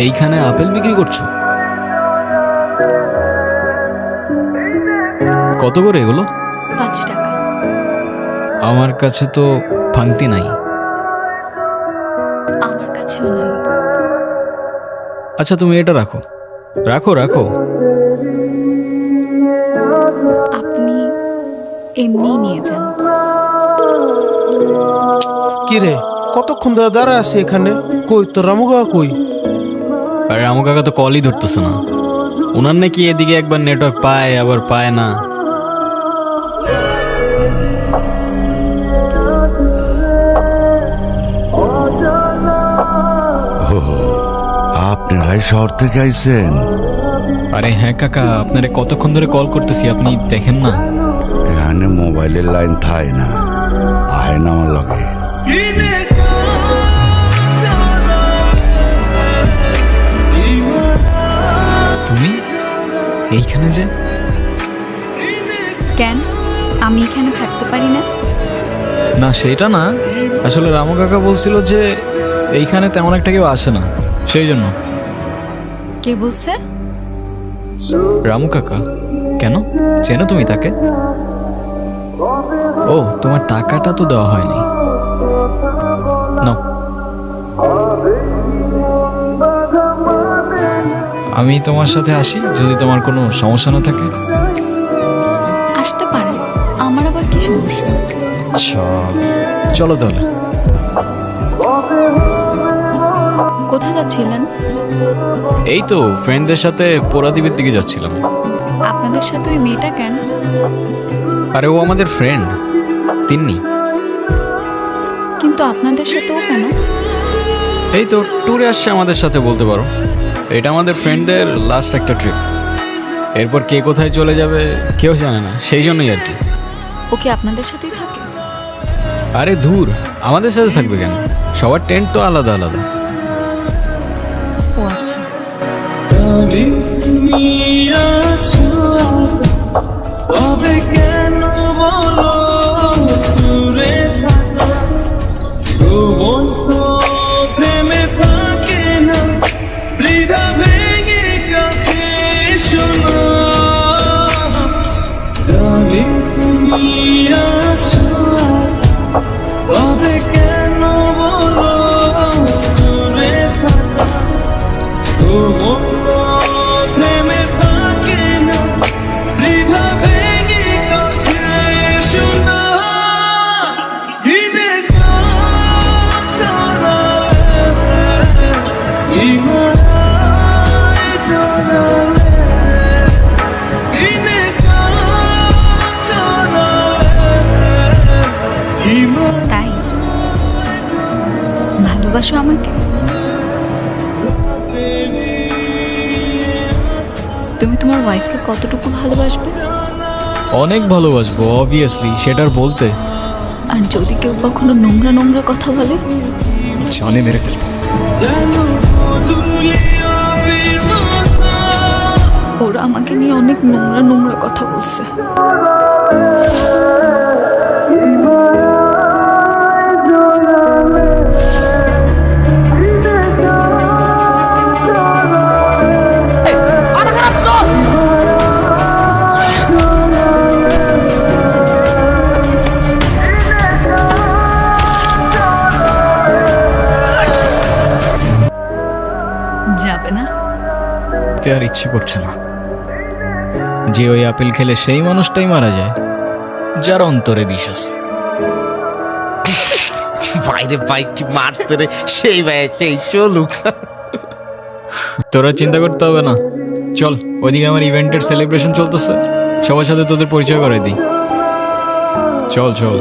এইখানে আপেল বিক্রি করছো? কত করে এগুলো? 5 টাকা। আমার কাছে তো ভাঙতি নাই। আমার কাছেও নাই। আচ্ছা তুমি এটা রাখো রাখো রাখো। আপনি এমনিই নিয়ে যান। কিরে কতক্ষণ ধরে দাঁড়া আছি এখানে? কই তোর রামু কাকা কই? আরে রামু কাকা তো কলই ধরতেছে না। ওনার নাকি এদিকে একবার নেটওয়ার্ক পায় আবার পায় না। আপনারাই শহর থেকে আইছেন? আরে হ্যাঁ কাকা, আপনারে কতক্ষণ ধরে কল করতেছি, আপনি দেখেন না? এখানে মোবাইলের লাইন থায় না, আয় না আমার লগে। তুমি এইখানে যে? কেন আমি এখানে থাকতে পারি না? না সেটা না, আসলে রামু কাকা বলছিল যে এইখানে তেমন একটা কেউ আসে না, সেই জন্য। কে বলছে? রামু কাকা। কেন, চেনো তুমি তাকে? ও, তোমার টাকাটা তো দেওয়া হয়নি। নাও। আমি তোমার সাথে আসি যদি তোমার কোনো সমস্যা না থাকে। আসতে পারেন, আমার আবার কি সমস্যা? আচ্ছা চলো তাহলে। কোথায় যাচ্ছিলেন? এই তো ফ্রেন্ডদের সাথে পোড়াদ্বীপের দিকে যাচ্ছিলাম। আপনাদের সাথে ওই মেয়েটা কেন? আরে ও আমাদের ফ্রেন্ড, তিন্নি। কিন্তু আপনাদের সাথেও কেন? এই তো ট্যুরে আসছে আমাদের সাথে বলতে পারো। এটা আমাদের ফ্রেন্ডদের লাস্ট একটা ট্রিপ। এরপর কে কোথায় চলে যাবে কেউ জানে না, সেই জন্যই আর কি। ওকে আপনাদের সাথেই থাকে? আরে ধুর, আমাদের সাথে থাকবে কেন? সবার টেন্ট তো আলাদা আলাদা। ও আচ্ছা। তাই ভালোবাসো আমাকে? তুমি তোমার ওয়াইফকে কতটুকু ভালোবাসবে? অনেক ভালোবাসবো অবভিয়াসলি, সেটার বলতে। আর যদি কেউ কখনো নোংরা নোংরা কথা বলে? জানে মেরে ফেলবো। ওরা আমাকে নিয়ে অনেক নোংরা নোংরা কথা বলছে। যাবে না? আর ইচ্ছে করছে না। যে ওই আপেল খেলে সেই মানুষটাই মারা যায় যার অন্তরে বিষ আছে। বাইরে বাইক মারতে রে, সেই ভাই সেই চলুক। তোরা চিন্তা করতে হবে না, চল ওইদিকে আমার ইভেন্টের সেলিব্রেশন চলতেছে, সবার সাথে তোদের পরিচয় করে দিই। চল চল।